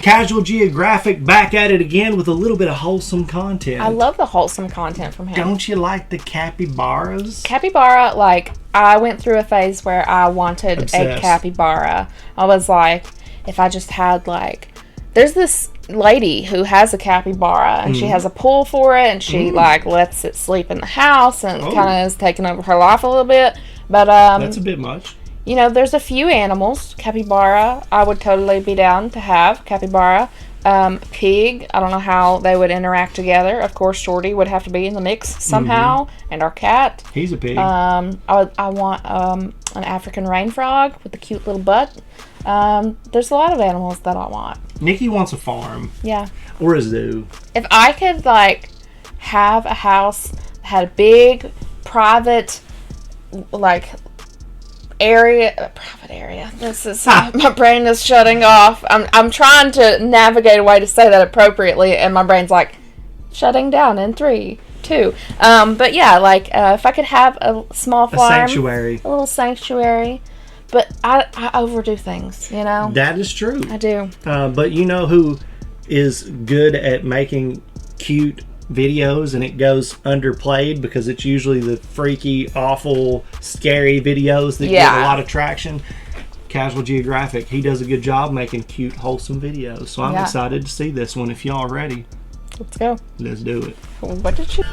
Casual Geographic back at it again with a little bit of wholesome content. I love the wholesome content from him. Don't you like the capybaras? Capybara, like, I went through a phase where I wanted Obsessed. a capybara. I was like, if I just had, like, there's this lady who has a capybara, and she has a pool for it, and she, like, lets it sleep in the house, and kind of is taking over her life a little bit. But, That's a bit much. you know, there's a few animals. Capybara, I would totally be down to have. Capybara. Pig, I don't know how they would interact together. Of course, Shorty would have to be in the mix somehow. And our cat. He's a pig. I want an African rain frog with a cute little butt. There's a lot of animals that I want. Nikki wants a farm. Yeah. Or a zoo. If I could, like, have a house that had a big, private, like, private area. This is my brain is shutting off. I'm trying to navigate a way to say that appropriately, and my brain's like shutting down in 3, 2. But yeah, like if I could have a small farm, A sanctuary. a little sanctuary. But I overdo things, you know. That is true. I do. But you know who is good at making cute videos, and it goes underplayed because it's usually the freaky, awful, scary videos that get a lot of traction? Casual Geographic. He does a good job making cute, wholesome videos. So I'm excited to see this one if y'all ready. Let's go. Let's do it. What did you...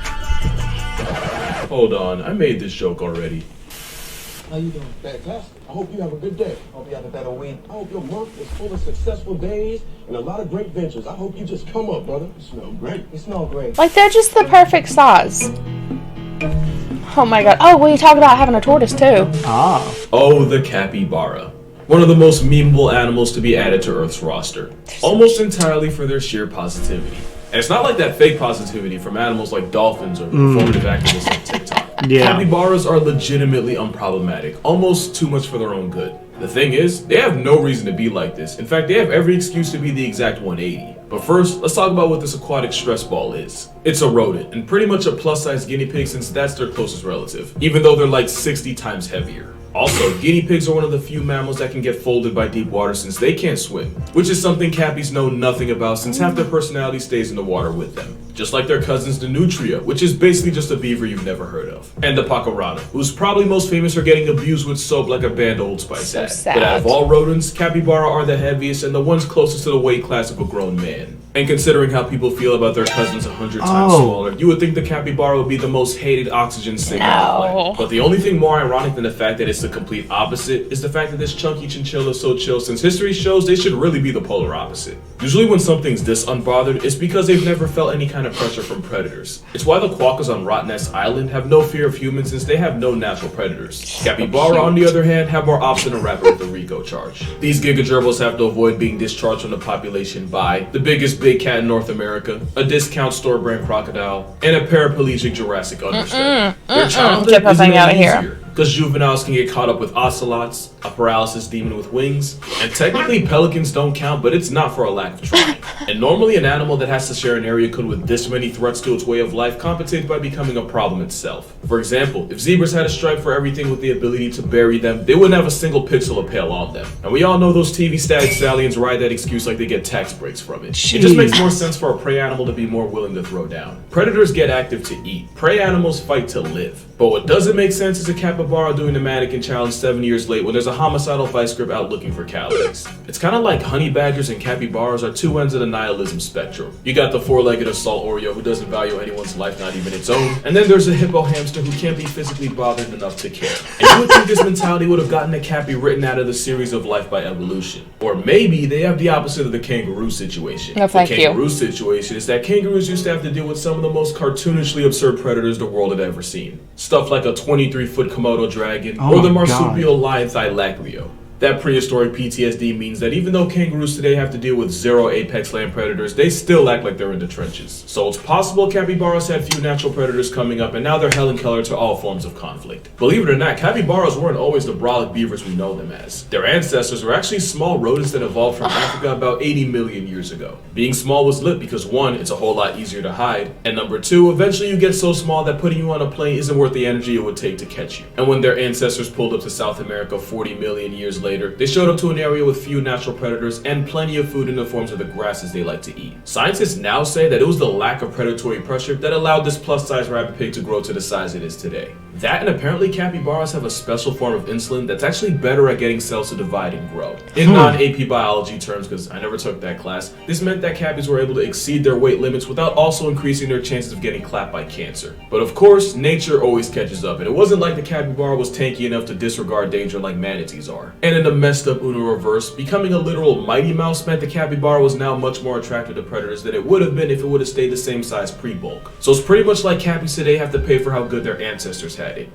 Hold on, I made this joke already. How you doing? Fantastic. I hope you have a good day. Hope you have a better week. I hope your month is full of successful days and a lot of great ventures. I hope you just come up, brother. You smell great. You smell great. Like, they're just the perfect size. Oh my god. Oh, well, you talk about having a tortoise, too. Ah. Oh, the capybara. One of the most memeable animals to be added to Earth's roster. Almost entirely for their sheer positivity. And it's not like that fake positivity from animals like dolphins or performative activists on TikTok. Yeah. Capybaras are legitimately unproblematic, almost too much for their own good. The thing is, they have no reason to be like this. In fact, they have every excuse to be the exact 180. But first, let's talk about what this aquatic stress ball is. It's a rodent, and pretty much a plus-size guinea pig since that's their closest relative, even though they're like 60 times heavier. Also, guinea pigs are one of the few mammals that can get folded by deep water since they can't swim, which is something cappies know nothing about since half their personality stays in the water with them. Just like their cousins the nutria, which is basically just a beaver you've never heard of. And the pacarata, who's probably most famous for getting abused with soap like a band of Old Spice So had. sad. But out of all rodents, capybara are the heaviest and the ones closest to the weight class of a grown man. And considering how people feel about their cousins 100 times smaller, you would think the capybara would be the most hated oxygen singer on the planet. But the only thing more ironic than the fact that it's the complete opposite is the fact that this chunky chinchilla is so chill, since history shows they should really be the polar opposite. Usually when something's this unbothered, it's because they've never felt any kind of pressure from predators. It's why the quokkas on Rottnest Island have no fear of humans since they have no natural predators. Capybara, on the other hand, have more ops than a rapper with a RICO charge. These gigagerbils have to avoid being discharged from the population by the biggest big cat in North America, a discount store brand crocodile, and a paraplegic Jurassic understudy. Their childhood isn't any easier, because juveniles can get caught up with ocelots, a paralysis demon with wings, and technically pelicans don't count, but it's not for a lack of trying. And normally an animal that has to share an area code with this many threats to its way of life compensates by becoming a problem itself. For example, if zebras had a stripe for everything with the ability to bury them, they wouldn't have a single pixel of pale on them. And we all know those TV static stallions ride that excuse like they get tax breaks from it. It just makes more sense for a prey animal to be more willing to throw down. Predators get active to eat. Prey animals fight to live. But what doesn't make sense is a capybara doing the mannequin challenge 7 years late when there's a homicidal vice grip out looking for calories. It's kind of like honey badgers and capybaras are two ends of the nihilism spectrum. You got the four-legged assault Oreo who doesn't value anyone's life, not even its own, and then there's a hippo hamster who can't be physically bothered enough to care. And you would think this mentality would have gotten a cappy written out of the series of Life by Evolution. Or maybe they have the opposite of the kangaroo situation. No, thank the kangaroo situation is that kangaroos used to have to deal with some of the most cartoonishly absurd predators the world had ever seen. Stuff like a 23-foot Komodo dragon or the marsupial lion Thylacoleo. That prehistoric PTSD means that even though kangaroos today have to deal with 0 apex land predators, they still act like they're in the trenches. So it's possible capybaras had few natural predators coming up, and now they're Helen Keller to all forms of conflict. Believe it or not, capybaras weren't always the brolic beavers we know them as. Their ancestors were actually small rodents that evolved from Africa about 80 million years ago. Being small was lit because 1, it's a whole lot easier to hide, and number 2, eventually you get so small that putting you on a plane isn't worth the energy it would take to catch you. And when their ancestors pulled up to South America 40 million years later, later, they showed up to an area with few natural predators and plenty of food in the forms of the grasses they like to eat. Scientists now say that it was the lack of predatory pressure that allowed this plus-size rabbit pig to grow to the size it is today. That, and apparently capybaras have a special form of insulin that's actually better at getting cells to divide and grow. In non-AP biology terms, because I never took that class, this meant that cappies were able to exceed their weight limits without also increasing their chances of getting clapped by cancer. But of course, nature always catches up, and it wasn't like the capybara was tanky enough to disregard danger like manatees are. And in the messed up Uno reverse, becoming a literal Mighty Mouse meant the capybara was now much more attractive to predators than it would have been if it would have stayed the same size pre-bulk. So it's pretty much like cappies today have to pay for how good their ancestors had it.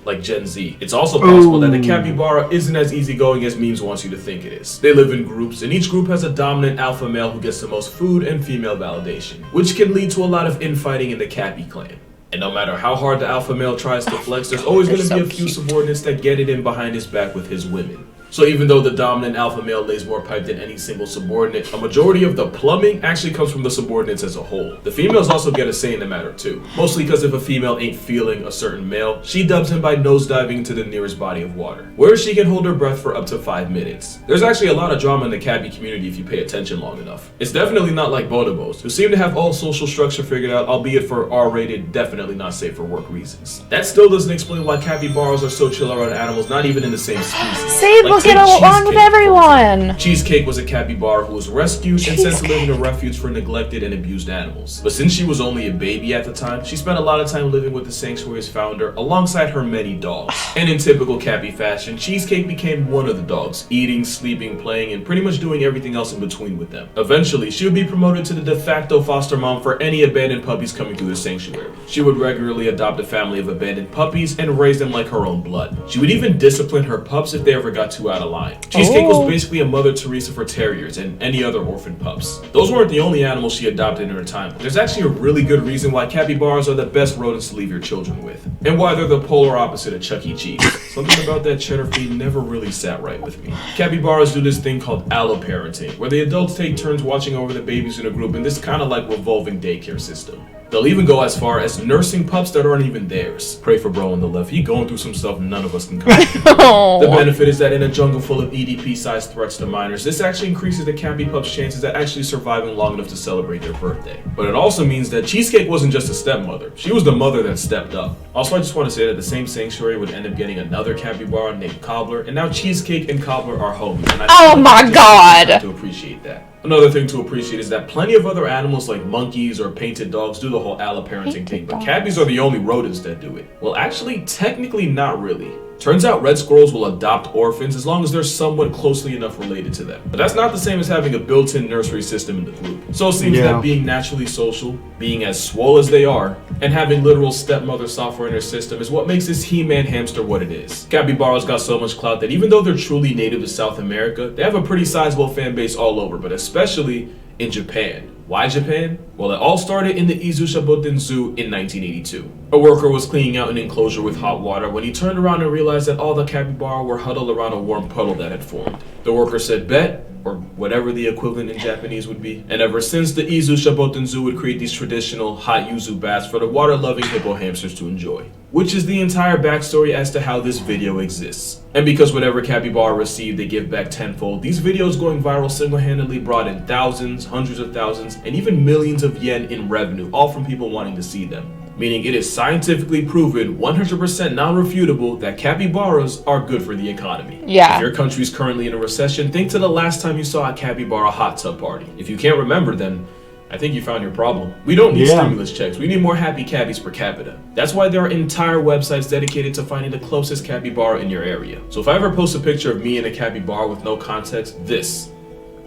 Like Gen Z. It's also possible that the capybara isn't as easygoing as memes wants you to think it is. They live in groups, and each group has a dominant alpha male who gets the most food and female validation, which can lead to a lot of infighting in the cappy clan. And no matter how hard the alpha male tries to flex, there's always going to be a few subordinates that get it in behind his back with his women. So even though the dominant alpha male lays more pipe than any single subordinate, a majority of the plumbing actually comes from the subordinates as a whole. The females also get a say in the matter too. Mostly because if a female ain't feeling a certain male, she dubs him by nosediving into the nearest body of water, where she can hold her breath for up to 5 minutes. There's actually a lot of drama in the cabbie community if you pay attention long enough. It's definitely not like bonobos, who seem to have all social structure figured out, albeit for R-rated, definitely not safe for work reasons. That still doesn't explain why capybaras are so chill around animals not even in the same species. Get along with everyone. Cheesecake was a capybara who was rescued and sent to live in a refuge for neglected and abused animals. But since she was only a baby at the time, she spent a lot of time living with the sanctuary's founder alongside her many dogs. And in typical cappy fashion, Cheesecake became one of the dogs, eating, sleeping, playing, and pretty much doing everything else in between with them. Eventually, she would be promoted to the de facto foster mom for any abandoned puppies coming through the sanctuary. She would regularly adopt a family of abandoned puppies and raise them like her own blood. She would even discipline her pups if they ever got too out of line. Cheesecake was basically a Mother Teresa for terriers and any other orphan pups. Those weren't the only animals she adopted in her time, but there's actually a really good reason why capybaras are the best rodents to leave your children with, and why they're the polar opposite of Chuck E. Cheese. Something about that cheddar feed never really sat right with me. Capybaras do this thing called allo-parenting, where the adults take turns watching over the babies in a group in this kind of like revolving daycare system. They'll even go as far as nursing pups that aren't even theirs. Pray for bro on the left. He going through some stuff none of us can cope with. The benefit is that in a jungle full of EDP-sized threats to minors, this actually increases the cappy pup's chances at actually surviving long enough to celebrate their birthday. But it also means that Cheesecake wasn't just a stepmother. She was the mother that stepped up. Also, I just want to say that the same sanctuary would end up getting another capybara named Cobbler, and now Cheesecake and Cobbler are homies. And oh my god! To appreciate that. Another thing to appreciate is that plenty of other animals like monkeys or painted dogs do the whole allo-parenting thing, but cabbies are the only rodents that do it. Well, actually, technically not really. Turns out red squirrels will adopt orphans as long as they're somewhat closely enough related to them. But that's not the same as having a built-in nursery system in the group. So it seems that being naturally social, being as swole as they are, and having literal stepmother software in their system is what makes this He-Man hamster what it is. Capybaras got so much clout that even though they're truly native to South America, they have a pretty sizable fan base all over, but especially in Japan. Why Japan? Well, it all started in the Izu Zoo in 1982. A worker was cleaning out an enclosure with hot water when he turned around and realized that all the capybara were huddled around a warm puddle that had formed. The worker said, "Bet," or whatever the equivalent in Japanese would be. And ever since, the Izu Zoo would create these traditional hot yuzu baths for the water-loving hippo hamsters to enjoy. Which is the entire backstory as to how this video exists. And because whatever capybara received, they give back tenfold, these videos going viral single-handedly brought in thousands, hundreds of thousands, and even millions of yen in revenue, all from people wanting to see them. Meaning it is scientifically proven, 100% non-refutable, that capybaras are good for the economy. Yeah. If your country's currently in a recession, think to the last time you saw a capybara hot tub party. If you can't remember, then I think you found your problem. We don't need stimulus checks. We need more happy cabbies per capita. That's why there are entire websites dedicated to finding the closest capybara in your area. So if I ever post a picture of me and a capybara with no context, this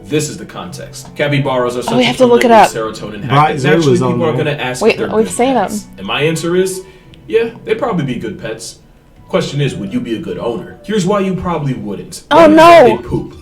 is the context. Capybaras are such we have to look it up. Serotonin hack. Naturally, people are going to ask if they're we've good seen pets. them. And my answer is, yeah, they'd probably be good pets. Question is, would you be a good owner? Here's why you probably wouldn't. Oh no! They poop.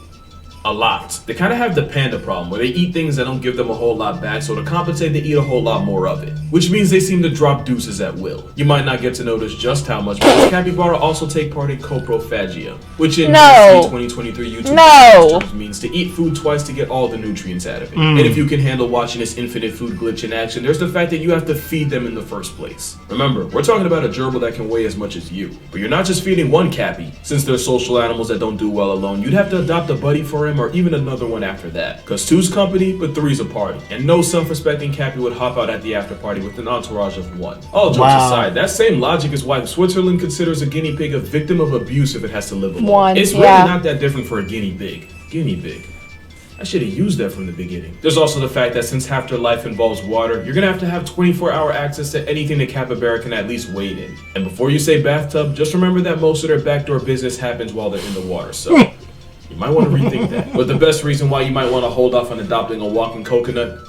A lot. They kind of have the panda problem, where they eat things that don't give them a whole lot back, so to compensate, they eat a whole lot more of it. Which means they seem to drop deuces at will. You might not get to notice just how much, but capybara also take part in coprophagia, which in 2023 YouTube terms means to eat food twice to get all the nutrients out of it. And if you can handle watching this infinite food glitch in action, there's the fact that you have to feed them in the first place. Remember, we're talking about a gerbil that can weigh as much as you. But you're not just feeding one cappy. Since they're social animals that don't do well alone, you'd have to adopt a buddy for him or even another one after that. Cause two's company, but three's a party. And no self-respecting cappy would hop out at the after party with an entourage of one. All jokes aside, that same logic is why Switzerland considers a guinea pig a victim of abuse if it has to live alone. It's really not that different for a guinea pig. Guinea pig. I should have used that from the beginning. There's also the fact that since half their life involves water, you're gonna have to have 24-hour access to anything the capybara can at least wade in. And before you say bathtub, just remember that most of their backdoor business happens while they're in the water, so you might want to rethink that. But the best reason why you might want to hold off on adopting a walking coconut,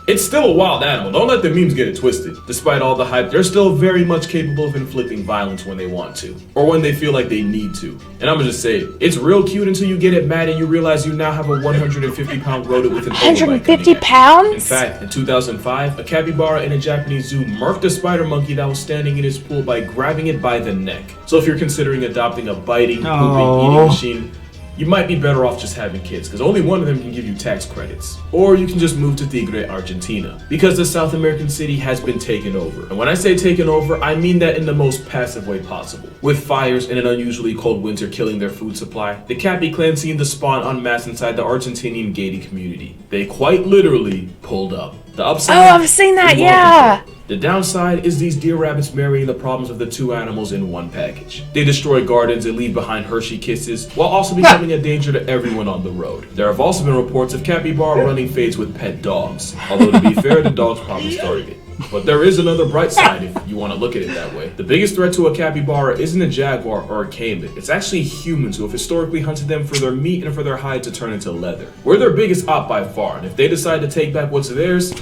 it's still a wild animal. Don't let the memes get it twisted. Despite all the hype, they're still very much capable of inflicting violence when they want to, or when they feel like they need to. And I'm gonna just say, it's real cute until you get it mad and you realize you now have a 150-pound rodent with an 150 pounds? In fact, in 2005, a capybara in a Japanese zoo murked a spider monkey that was standing in his pool by grabbing it by the neck. So if you're considering adopting a biting, pooping, eating machine, you might be better off just having kids, because only one of them can give you tax credits. Or you can just move to Tigre, Argentina, because the South American city has been taken over. And when I say taken over, I mean that in the most passive way possible. With fires and an unusually cold winter killing their food supply, the Cappy clan seemed to spawn en masse inside the Argentinian gated community. They quite literally pulled up. The upside, I've seen that, yeah. The downside is these deer rabbits marrying the problems of the two animals in one package. They destroy gardens and leave behind Hershey kisses, while also becoming a danger to everyone on the road. There have also been reports of capybara running fades with pet dogs, although to be fair, the dogs probably started it. But there is another bright side if you want to look at it that way. The biggest threat to a capybara isn't a jaguar or a caiman. It's actually humans who have historically hunted them for their meat and for their hide to turn into leather. We're their biggest op by far, and if they decide to take back what's theirs,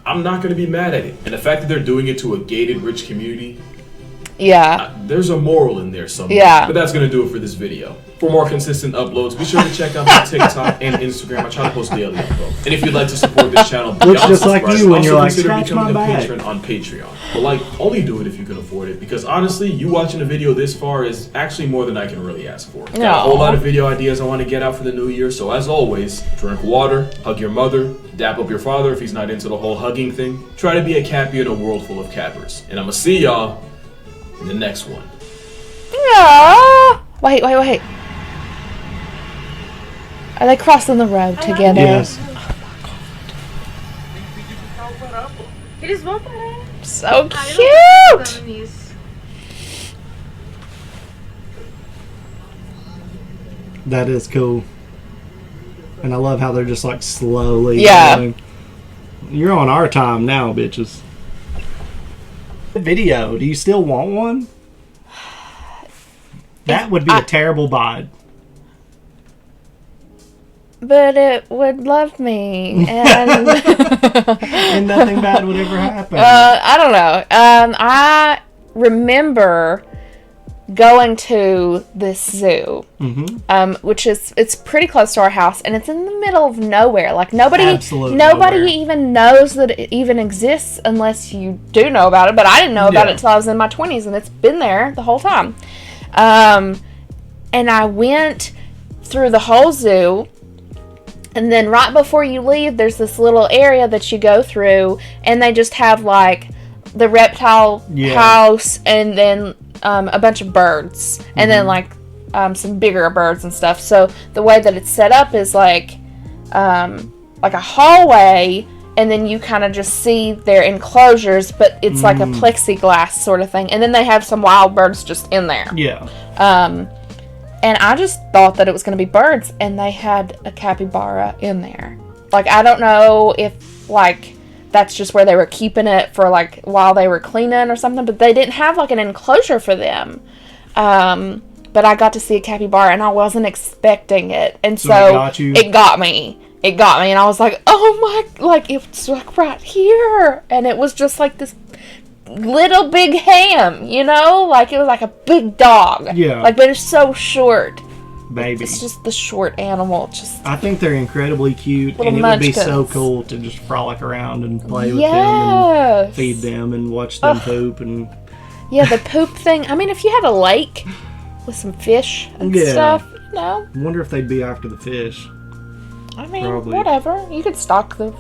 I'm not going to be mad at it. And the fact that they're doing it to a gated, rich community, there's a moral in there somewhere. Yeah. But that's going to do it for this video. For more consistent uploads, be sure to check out my TikTok and Instagram. I try to post daily info. And if you'd like to support this channel, looks just like you when you're like, scratch my back. Patron on Patreon. But only do it if you can afford it, because honestly, you watching a video this far is actually more than I can really ask for. Got a whole lot of video ideas I want to get out for the new year, so as always, drink water, hug your mother, dap up your father if he's not into the whole hugging thing. Try to be a cappy in a world full of cappers. And I'm gonna see y'all in the next one. Wait. Are they crossing the road together? Yes. So cute! That is cool. And I love how they're just like slowly going. You're on our time now, bitches. Video, do you still want one? That would be a terrible bod. But it would love me, and and nothing bad would ever happen. I don't know. I remember going to this zoo, which it's pretty close to our house, and it's in the middle of nowhere. Like nobody even knows that it even exists unless you do know about it. But I didn't know about it until I was in my 20s, and it's been there the whole time. And I went through the whole zoo. And then right before you leave, there's this little area that you go through, and they just have like the reptile house, and then a bunch of birds, and then like some bigger birds and stuff. So the way that it's set up is like a hallway, and then you kind of just see their enclosures, but it's like a plexiglass sort of thing. And then they have some wild birds just in there. Yeah. And I just thought that it was going to be birds, and they had a capybara in there. Like, I don't know if, like, that's just where they were keeping it for, like, while they were cleaning or something, but they didn't have, like, an enclosure for them. But I got to see a capybara, and I wasn't expecting it. And so it got me. It got me, and I was like, oh my, like, it's, like, right here. And it was just, like, this little big ham, you know, like it was like a big dog, like, but it's so short. baby. It's just the short animal. Just I think they're incredibly cute, Little and it would be so munchkins. cool to just frolic around and play with them and feed them and watch them poop. And yeah, the poop thing. I mean, if you had a lake with some fish and stuff, you know. I wonder if they'd be after the fish. I mean, Probably. whatever. You could stock the,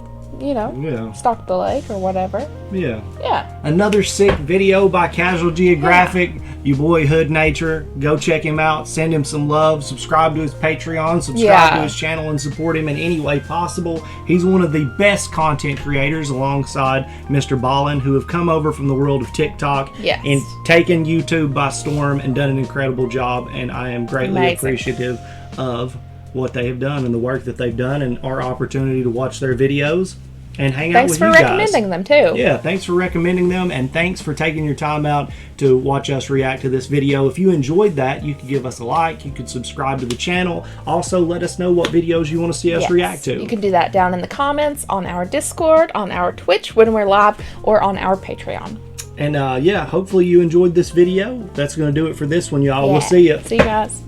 stock the lake or whatever. Yeah. Yeah. Another sick video by Casual Geographic. You boy Hood Nature. Go check him out. Send him some love. Subscribe to his Patreon. Subscribe to his channel and support him in any way possible. He's one of the best content creators alongside Mr. Ballin, who have come over from the world of TikTok and taken YouTube by storm and done an incredible job. And I am greatly appreciative of what they have done and the work that they've done and our opportunity to watch their videos and hang out with you guys. Thanks for recommending them too. Yeah, thanks for recommending them, and thanks for taking your time out to watch us react to this video. If you enjoyed that, you could give us a like, you could subscribe to the channel. Also, let us know what videos you want to see us react to. You can do that down in the comments, on our Discord, on our Twitch when we're live, or on our Patreon. And yeah, hopefully you enjoyed this video. That's going to do it for this one, y'all. We'll see you. See you guys.